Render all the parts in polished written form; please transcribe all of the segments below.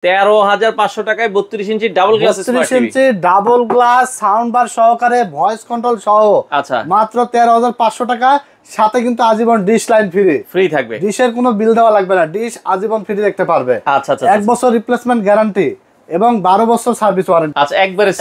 13,500 টাকায় 32 ইঞ্চি double glass smart 32 ইঞ্চি double glass sound bar সহকারে voice control সহ আচ্ছা মাত্র 13,500 টাকা। সাথে কিন্তু আজীবন ডিশ লাইন ফ্রি থাকবে। ডিশের কোনো বিল দেওয়া লাগবে না, ডিশ আজীবন ফ্রি দেখতে পারবে। আচ্ছা আচ্ছা 1 বছর রিপ্লেসমেন্ট গ্যারান্টি এবং 12 বছর সার্ভিস ওয়ারেন্টি। আচ্ছা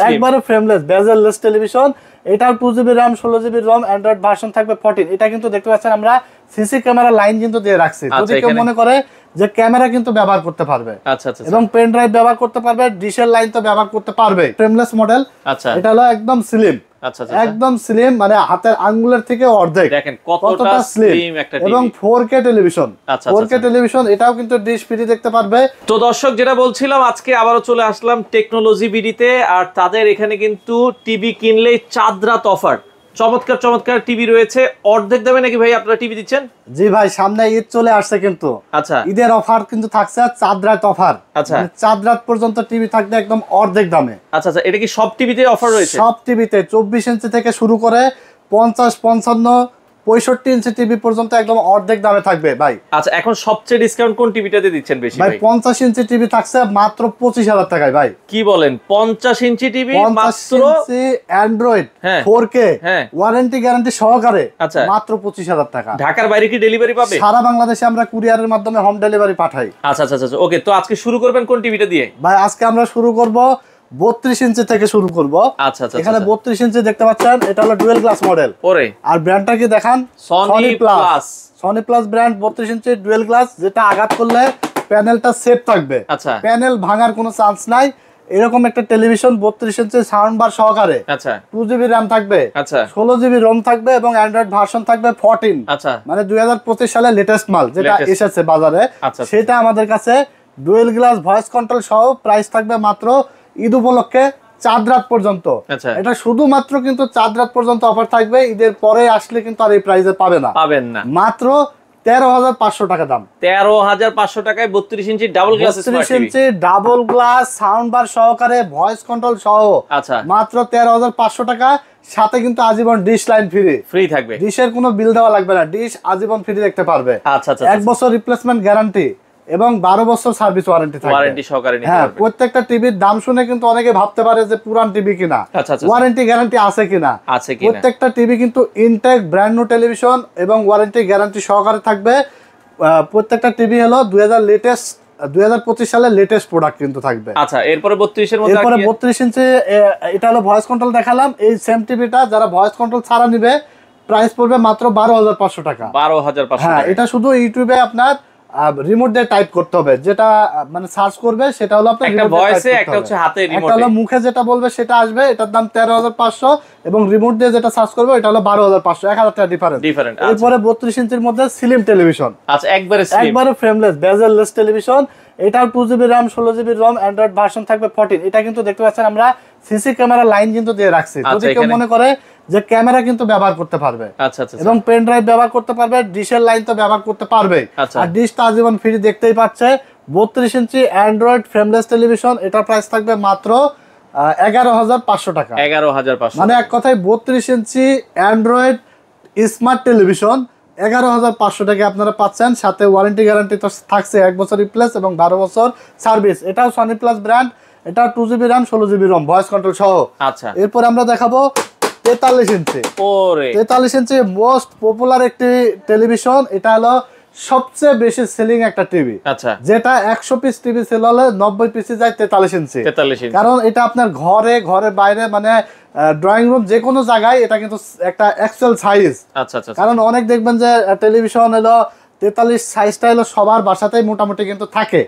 একবারে ফ্রেমলেস বেজেললেস টেলিভিশন। এটাও 2GB RAM 16GB ROM Android version থাকবে 14। এটা কিন্তু দেখতে পাচ্ছেন আমরা সিসি ক্যামেরা লাইন কিন্তু দিয়ে রাখছি, যদি কেউ মনে করে যে ক্যামেরা কিন্তু ব্যবহার করতে পারবে। আচ্ছা আচ্ছা এবং পেন ড্রাইভ ব্যবহার করতে পারবে, ডিশের লাইন তো ব্যবহার করতে পারবে। Frameless model. আচ্ছা এটা হলো একদম স্লিম। আচ্ছা একদম স্লিম, মানে হাতের আঙ্গুলের থেকে অর্ধেক। দেখেন কতটা স্লিম একটা টিভি এবং 4K টেলিভিশন। 4K টেলিভিশন, এটাও কিন্তু ডিশ ফ্রি দেখতে পারবে। তো দর্শক যেটা বলছিলাম, আজকে আবারও চলে আসলাম টেকনোলজি বিডিতে। আর তাদের এখানে কিন্তু টিভি কিনলেই চাঁদ রাত অফার, চমৎকার চমৎকার টিভি রয়েছে। অর্ধেক দামে নাকি ভাই আপনারা টিভি দিচ্ছেন? জি ভাই, সামনে ঈদ চলে আসছে কিন্তু। আচ্ছা ঈদের অফার কিন্তু থাকছে, চাঁদ রাত অফার। আচ্ছা চাঁদ রাত পর্যন্ত টিভি থাকবে একদম অর্ধেক দামে। আচ্ছা আচ্ছা, এটা কি সব টিভিতে অফার রয়েছে? সব টিভিতে 24 ইঞ্চি থেকে শুরু করে 50, 55, 65 ইঞ্চি টিভি পর্যন্ত একদম অর্ধেক দামে থাকবে ভাই। আচ্ছা, এখন সবচেয়ে ডিসকাউন্ট কোন টিভিটাতে দিচ্ছেন বেশি ভাই? 50 ইঞ্চি টিভি থাকছে মাত্র 25,000 টাকায় ভাই। কি বলেন, 50 ইঞ্চি টিভি মাত্র অ্যান্ড্রয়েড 4K ওয়ারেন্টি গ্যারান্টি সহকারে মাত্র 25,000 টাকা। ঢাকার বাইরে কি ডেলিভারি পাবে? সারা বাংলাদেশে আমরা কুরিয়ারের মাধ্যমে হোম ডেলিভারি পাঠাই। আচ্ছা আচ্ছা আচ্ছা, ওকে। তো আজকে শুরু করবেন কোন টিভিটা দিয়ে? ভাই আজকে আমরা শুরু করব 32 ইঞ্চি থেকে শুরু করব। আচ্ছা আচ্ছা, এখানে 32 ইঞ্চি দেখতে পাচ্ছেন, এটা হলো ডুয়েল গ্লাস মডেল। ওরে, আর ব্র্যান্ডটা কি দেখান? Sony plus. Sony plus brand 32 ইঞ্চি ডুয়েল গ্লাস, যেটা আঘাত করলে প্যানেলটা সেফ থাকবে। আচ্ছা, প্যানেল ভাঙার কোনো চান্স নাই। এরকম একটা টেলিভিশন 32 ইঞ্চি সাউন্ড বার সহকারে। আচ্ছা, 2GB RAM থাকবে, আচ্ছা 16GB ROM থাকবে এবং অ্যান্ড্রয়েড ভার্সন থাকবে 14। আচ্ছা, মানে 2025 সালে লেটেস্ট মাল যেটা এসেছে বাজারে, সেটা আমাদের কাছে ডুয়েল গ্লাস ভয়েস কন্ট্রোল সহ। প্রাইস থাকবে মাত্র ঈদ উপলক্ষে চাঁদ রাত পর্যন্ত। এটা শুধুমাত্র কিন্তু চাঁদ রাত পর্যন্ত অফার থাকবে। ঈদের পরে আসলে কিন্তু আর এই প্রাইসে পাবেন না। মাত্র 13,500 টাকা দাম। 13,500 টাকায় 32 ইঞ্চি ডাবল গ্লাস স্মার্ট টিভি। 32 ইঞ্চি ডাবল গ্লাস সাউন্ড বার সহকারে ভয়েস কন্ট্রোল সহ মাত্র 13,500 টাকা। সাথে কিন্তু আজীবন ডিশ লাইন ফ্রি থাকবে। ডিশের কোনো বিল দেওয়া লাগবে না, ডিশ আজীবন ফ্রি দেখতে পারবে। আচ্ছা আচ্ছা, 1 বছর রিপ্লেসমেন্ট গ্যারান্টি এবং 12 বছর সার্ভিস ওয়ারেন্টি থাকবে। ওয়ারেন্টি সহকারে নিতে পারবে। প্রত্যেকটা টিভির দাম শুনে কিন্তু অনেকে ভাবতে পারে যে পুরান টিভি কিনা, ওয়ারেন্টি গ্যারান্টি আছে কিনা। প্রত্যেকটা টিভি কিন্তু ইনটেক ব্র্যান্ড নিউ টেলিভিশন এবং ওয়ারেন্টি গ্যারান্টি সহকারে থাকবে। প্রত্যেকটা টিভি হলো 2025 সালের লেটেস্ট প্রোডাক্ট কিন্তু থাকবে। আচ্ছা, এরপরে 32 এর মধ্যে, এরপরে 32 ইঞ্চি, এটা হলো ভয়েস কন্ট্রোল দেখালাম। এই সেম টিভিটা যারা ভয়েস কন্ট্রোল ছাড়া নিবে, প্রাইস পড়বে মাত্র 12,500 টাকা। 12,500 টাকা। এটা শুধু ইউটিউবে আপনার রিমোট দিয়ে টাইপ করতে হবে, যেটা মানে সার্চ করবে সেটা হলো আপনার একটা ভয়েসে, একটা হচ্ছে হাতে রিমোট, একটা হলো মুখে যেটা বলবে সেটা আসবে। এটার দাম 13,500 এবং রিমোট দিয়ে যেটা সার্চ করবে এটা হলো 12,500, 1,000 টাকা ডিফারেন্স। এরপরে 32 ইঞ্চির মধ্যে স্লিম টেলিভিশন। আচ্ছা, একবারে ফ্রেমলেস বেজেললেস টেলিভিশন। এটাও 2GB RAM 16GB ROM Android version থাকবে 14। এটা কিন্তু দেখতে পাচ্ছেন আমরা সিসি ক্যামেরা লাইন কিন্তু দিয়ে রাখছি, যদি কেউ মনে করে যে ক্যামেরা কিন্তু ব্যবহার করতে পারবে। আচ্ছা আচ্ছা, এবং পেন ড্রাইভ ব্যবহার করতে পারবে, ডিশের লাইন তো ব্যবহার করতে পারবে। আর ডিশ তো আজীবন ফ্রি দেখতেই পাচ্ছে। 32 ইঞ্চি অ্যান্ড্রয়েড ফ্রেমলেস টেলিভিশন, এটা প্রাইস থাকবে মাত্র 11,500 টাকা। 11,500, মানে এক কথায় 32 ইঞ্চি অ্যান্ড্রয়েড স্মার্ট টেলিভিশন 11,500 টাকা আপনারা পাচ্ছেন। সাথে ওয়ারেন্টি গ্যারান্টি তো থাকছে, 1 বছর রিপ্লেস এবং 12 বছর সার্ভিস। এটাও সনি প্লাস ব্র্যান্ড, এটা 2GB RAM 16GB ROM voice control সহ। আচ্ছা, এরপর আমরা দেখাবো 43 ইঞ্চি। 43 ইঞ্চি মোস্ট পপুলার একটি টেলিভিশন। এটা হলো সবচেয়ে বেশি সেলিং একটা টিভি। আচ্ছা, যেটা 100 পিস টিভি সেল হলে 90 পিসে যায় 43 ইঞ্চি। কারণ এটা আপনার ঘরের বাইরে, মানে ড্রয়িং রুম, যে কোনো জায়গায় এটা কিন্তু একটা অ্যাকচুয়াল সাইজ। আচ্ছা আচ্ছা, কারণ অনেক দেখবেন যে টেলিভিশন হলো 43 সাইজটা হলো সবার বাসাতেই মোটামুটি কিন্তু থাকে।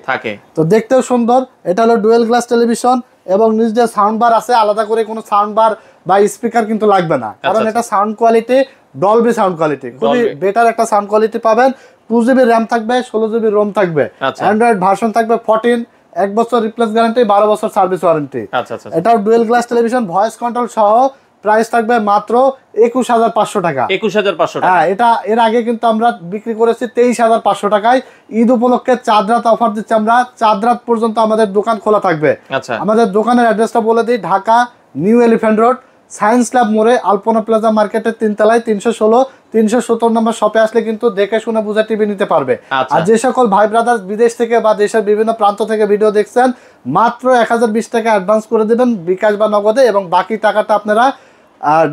তো দেখতেও সুন্দর। এটা হলো ডুয়েল গ্লাস টেলিভিশন এবং নিজের সাউন্ড বার আছে, আলাদা করে কোনো সাউন্ড বার বা স্পিকার কিন্তু লাগবে না। কারণ এটা sound quality Dolby sound quality, খুবই বেটার একটা সাউন্ড কোয়ালিটি পাবেন। 2GB RAM থাকবে, 16GB ROM থাকবে, অ্যান্ড্রয়েড ভার্সন থাকবে 14, 1 বছর রিপ্লেস গ্যারান্টি, 12 বছর সার্ভিস ওয়ারেন্টি। এটাও dual glass television voice control সহ। প্রাইস থাকবে মাত্র 21,500 টাকা। 21,500 টাকা। হ্যাঁ, এটা এর আগে কিন্তু আমরা বিক্রি করেছি 23,500 টাকায়। ঈদ উপলক্ষে চাঁদ রাত অফার দিচ্ছি আমরা। চাঁদ রাত পর্যন্ত আমাদের দোকান খোলা থাকবে। আমাদের দোকানের অ্যাড্রেসটা বলে দিই, Dhaka new elephant road, science lab মোড়ে আলপনা প্লাজা মার্কেটের 3 তলায় 316 317 নম্বর শপে আসলে কিন্তু দেখে শুনে বুঝে টিভি নিতে পারবে। আর যে সকল ভাই ব্রাদার বিদেশ থেকে বা দেশের বিভিন্ন প্রান্ত থেকে ভিডিও দেখছেন, মাত্র 1020 টাকা অ্যাডভান্স করে দেবেন বিকাশ বা নগদে, এবং বাকি টাকাটা আপনারা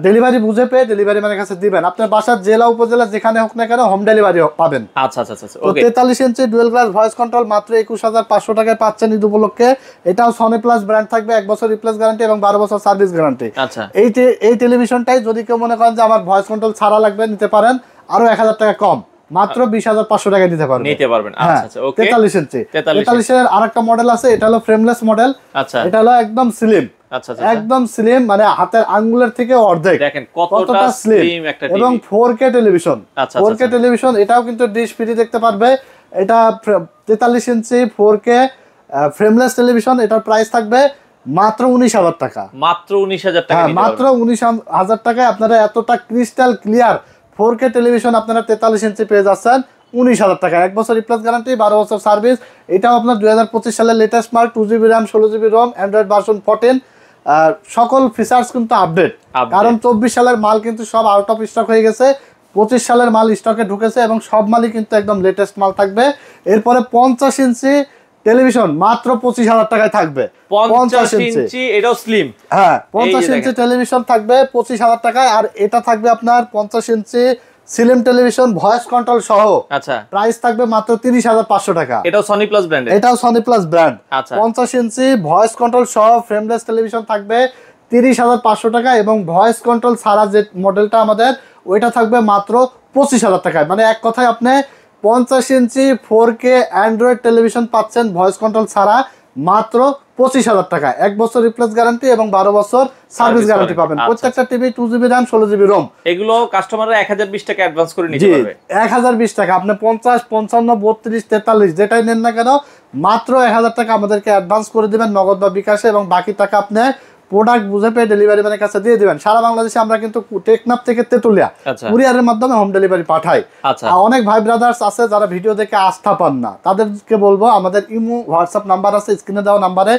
ডেলিভারি বুঝে পেয়ে ডেলিভারি ম্যানের কাছে দিবেন। আপনার বাসার জেলা উপজেলা যেখানে হোক না কেন হোম ডেলিভারি পাবেন। আচ্ছা আচ্ছা আচ্ছা, ওকে। 43 ইঞ্চি ডুয়েল গ্লাস ভয়েস কন্ট্রোল মাত্র 21500 টাকায় পাচ্ছেন ঈদ উপলক্ষে। এটাও সনি প্লাস ব্র্যান্ড থাকবে, 1 বছর রিপ্লেস গ্যারান্টি এবং 12 বছর সার্ভিস গ্যারান্টি। আচ্ছা, এই টেলিভিশনটাই যদি কেউ মনে করেন যে আমার ভয়েস কন্ট্রোল ছাড়া লাগবে, নিতে পারেন আরো 1000 টাকা কম, মাত্র 20500 টাকায় নিতে পারবেন। আচ্ছা আচ্ছা, ওকে। 43 ইঞ্চি 43 এর আরেকটা মডেল আছে, এটা হলো ফ্রেমলেস মডেল। আচ্ছা, এটা হলো একদম স্লিম। আচ্ছা আচ্ছা, একদম স্লিম, মানে হাতের আঙ্গুলের থেকে অর্ধেক। দেখেন কতটা স্লিম একটা টিভি এবং 4K টেলিভিশন। 4K টেলিভিশন, এটাও কিন্তু ডিশ ফ্রি দেখতে পারবে। এটা 43 ইঞ্চি 4K ফ্রেমলেস টেলিভিশন, এটার প্রাইস থাকবে মাত্র 19000 টাকা। মাত্র 19000 টাকা। হ্যাঁ, মাত্র 19000 টাকায় আপনারা এতটা ক্রিস্টাল ক্লিয়ার 4K টেলিভিশন আপনারা 43 ইঞ্চি পেয়ে যাচ্ছেন 19000 টাকা। 1 বছর রিপ্লেস গ্যারান্টি, 12 বছর সার্ভিস। এটাও আপনার 2025 সালের লেটেস্ট মাল, 2GB RAM 16GB ROM, Android version 14। সকল ফিচার্স কিন্তু আপডেট, কারণ 24 সালের মাল কিন্তু সব আউট অফ স্টক হয়ে গেছে। 25 সালের মাল স্টকে ঢুকেছে এবং সব মালই কিন্তু একদম লেটেস্ট মাল থাকবে। এরপরে 50 ইঞ্চি টেলিভিশন মাত্র 25000 টাকায় থাকবে। 50 ইঞ্চি, এটাও স্লিম। হ্যাঁ, 50 ইঞ্চি টেলিভিশন থাকবে 25000 টাকায়। আর এটা থাকবে আপনার 50 ইঞ্চি সিলিম টেলিভিশন ভয়েস কন্ট্রোল সহ। আচ্ছা, প্রাইস থাকবে মাত্র 30500 টাকা। এটাও সনি প্লাস ব্র্যান্ড। এটাও সনি প্লাস ব্র্যান্ড। আচ্ছা, 50 ইঞ্চি ভয়েস কন্ট্রোল সহ ফ্রেমলেস টেলিভিশন থাকবে 30500 টাকা, এবং ভয়েস কন্ট্রোল ছাড়া যে মডেলটা আমাদের, ওইটা থাকবে মাত্র 25000 টাকায়। মানে এক কথায় আপনি 50 ইঞ্চি 4K অ্যান্ড্রয়েড টেলিভিশন পাচ্ছেন ভয়েস কন্ট্রোল ছাড়া মাত্র 25000 টাকা। 1 বছর রিপ্লেস গ্যারান্টি এবং 12 বছর সার্ভিস গ্যারান্টি পাবেন। প্রত্যেকটা TV 2GB RAM 16GB ROM। এগুলো কাস্টমাররা 1020 টাকা অ্যাডভান্স করে নিতে পারবে। 1020 টাকা। আপনি 50 55 32 43 যেটাই নেন না কেন, মাত্র 1000 টাকা আমাদেরকে অ্যাডভান্স করে দিবেন নগদ বা বিকাশে, এবং বাকি টাকা আপনি প্রোডাক্ট বুঝে পেয়ে ডেলিভারি ম্যানের কাছে দিয়ে দিবেন। সারা বাংলাদেশে আমরা কিন্তু টেকনাফ থেকে তেতুলিয়া কুরিয়ারের মাধ্যমে হোম ডেলিভারি পাঠাই। অনেক ভাই ব্রাদার্স আছে যারা ভিডিও দেখে আস্থা পান না, তাদেরকে বলবো আমাদের ইমো হোয়াটসঅ্যাপ নাম্বার আছে, স্ক্রিনে দেওয়া নাম্বারে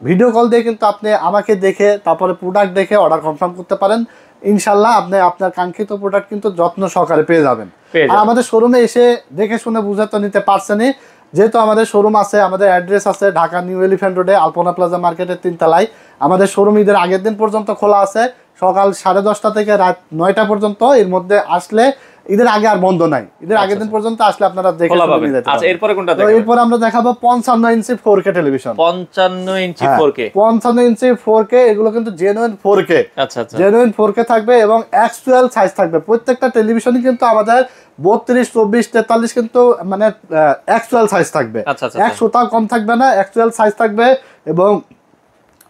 ভিডিও কল দিয়ে কিন্তু আপনি আমাকে দেখে তারপরে প্রোডাক্ট দেখে অর্ডার কনফার্ম করতে পারেন। ইনশাল্লাহ আপনি আপনার কাঙ্ক্ষিত প্রোডাক্ট কিন্তু যত্ন সহকারে পেয়ে যাবেন। আর আমাদের শোরুমে এসে দেখে শুনে বুঝে তো নিতে পারছেনই, যেহেতু আমাদের শোরুম আছে, আমাদের অ্যাড্রেস আছে ঢাকা নিউ এলিফ্যান্ট রোডে আলপনা প্লাজা মার্কেটের 3 তলায়। আমাদের শোরুম ঈদের আগের দিন পর্যন্ত খোলা আছে, সকাল 10:30 থেকে রাত 9টা পর্যন্ত। এর মধ্যে আসলে ঈদের আগে আর বন্ধ নাই, ঈদের আগের দিন পর্যন্ত আসলে আপনারা দেখে নিতে পারবেন। আচ্ছা, এরপরে কোনটা দেখাবো? এরপর আমরা দেখাবো 55 ইঞ্চি 4K টেলিভিশন। 55 ইঞ্চি 4K। 55 ইঞ্চি 4K, এগুলো কিন্তু জেনুইন 4K। আচ্ছা আচ্ছা, জেনুইন 4K থাকবে এবং অ্যাকচুয়াল সাইজ থাকবে। প্রত্যেকটা টেলিভিশনই কিন্তু আমাদের 32 24 43 কিন্তু মানে অ্যাকচুয়াল সাইজ থাকবে। 1 সুতাও কম থাকবে না, অ্যাকচুয়াল সাইজ থাকবে। এবং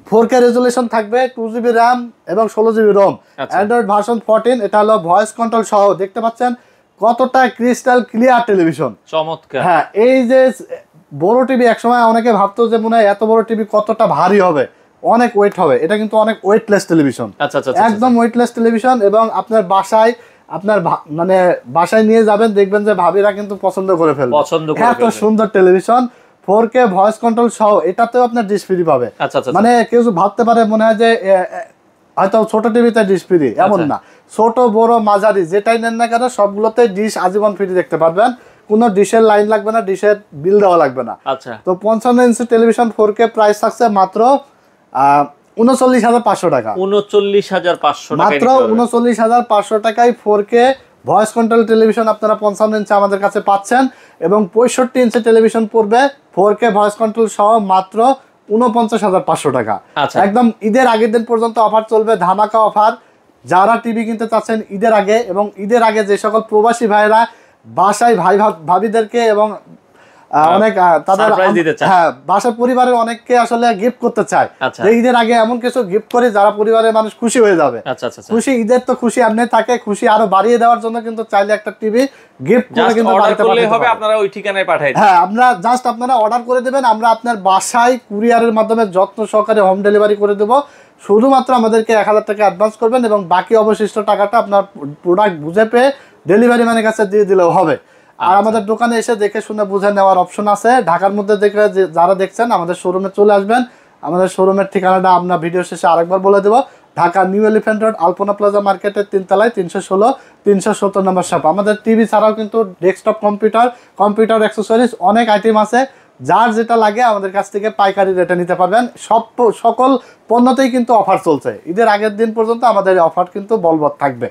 4K রেজুলেশন থাকবে, 2GB RAM এবং 16GB ROM, অ্যান্ড্রয়েড ভার্সন 14। এটা হলো ভয়েস কন্ট্রোল সহ। দেখতে পাচ্ছেন কতটা ক্রিস্টাল ক্লিয়ার টেলিভিশন, চমৎকার। হ্যাঁ, এই যে বড় টিভি, একসময় অনেকে ভাবতো যে মনে হয় এত বড় টিভি কতটা ভারী হবে, অনেক ওয়েট হবে। এটা কিন্তু অনেক ওয়েটলেস টেলিভিশন, একদম ওয়েটলেস টেলিভিশন। এবং আপনার বাসায় মানে বাসায় নিয়ে যাবেন, দেখবেন যে ভাবিরা কিন্তু পছন্দ করে ফেলবে, এত সুন্দর টেলিভিশন। 4K ভয়েস কন্ট্রোল সহ, এটাতেও আপনার ডিশ ফ্রি পাবে। মানে কেউ ভাবতে পারে মনে হয় যে হয়তো ছোট টিভিতে ডিশ ফ্রি, এমন না। ছোট বড় মাঝারি যেটাই নেন না কেন সবগুলোতে ডিশ আজীবন ফ্রি দেখতে পারবেন। কোনো ডিশের লাইন লাগবে না, ডিশের বিল দেওয়া লাগবে না। তো 55 ইঞ্চি টেলিভিশন 4K প্রাইস থাকছে মাত্র 39500 টাকা। 39500 মাত্র 39500 টাকায় 4K ভয়েস কন্ট্রোল টেলিভিশন আপনারা 55 ইঞ্চি আমাদের কাছে পাচ্ছেন। এবং 65 ইঞ্চি টেলিভিশন পড়বে 4K ভয়েস কন্ট্রোল সহ মাত্র 49500 টাকা। একদম ঈদের আগের দিন পর্যন্ত অফার চলবে, ধামাকা অফার। যারা টিভি কিনতে চাচ্ছেন ঈদের আগে, এবং ঈদের আগে যে সকল প্রবাসী ভাইরা বাসায় ভাবিদেরকে এবং অনেক তাদের বাসার পরিবারের অনেককে আসলে গিফট করতে চায়, ঈদের আগে এমন কিছু গিফট করে যারা পরিবারের মানুষ খুশি হয়ে যাবে। খুশি, ঈদের তো খুশি এমনি থাকে, খুশি আরো বাড়িয়ে দেওয়ার জন্য কিন্তু চাইলে একটা টিভি গিফট করে কিন্তু বাড়িতে পাঠাতে হবে। আপনারা ওই ঠিকানায় পাঠাই দিন। হ্যাঁ, আমরা জাস্ট আপনারা অর্ডার করে দেবেন, আমরা আপনার বাসায় কুরিয়ারের মাধ্যমে যত্ন সহকারে হোম ডেলিভারি করে দেব। শুধুমাত্র আমাদেরকে 1000 টাকা অ্যাডভান্স করবেন এবং বাকি অবশিষ্ট টাকাটা আপনার প্রোডাক্ট বুঝে পেয়ে ডেলিভারি ম্যানের কাছে দিয়ে দিলেও হবে। আর আমাদের দোকানে এসে দেখে শুনে বুঝে নেওয়ার অপশন আছে। ঢাকার মধ্যে দেখে যারা দেখছেন আমাদের শোরুমে চলে আসবেন। আমাদের শোরুমের ঠিকানাটা আমরা ভিডিও শেষে আরেকবার বলে দেব। ঢাকা নিউ এলিফ্যান্ট রোড আলপনা প্লাজা মার্কেটের 3 তলায় 316 370 নম্বর শপ। আমাদের টিভি ছাড়াও কিন্তু ডেস্কটপ কম্পিউটার অ্যাক্সেসরিজ অনেক আইটেম আছে, যার যেটা লাগে আমাদের কাছ থেকে পাইকারি রেটে নিতে পারবেন। সকল পণ্যতেই কিন্তু অফার চলছে, ঈদের আগের দিন পর্যন্ত আমাদের অফার কিন্তু বলবৎ থাকবে।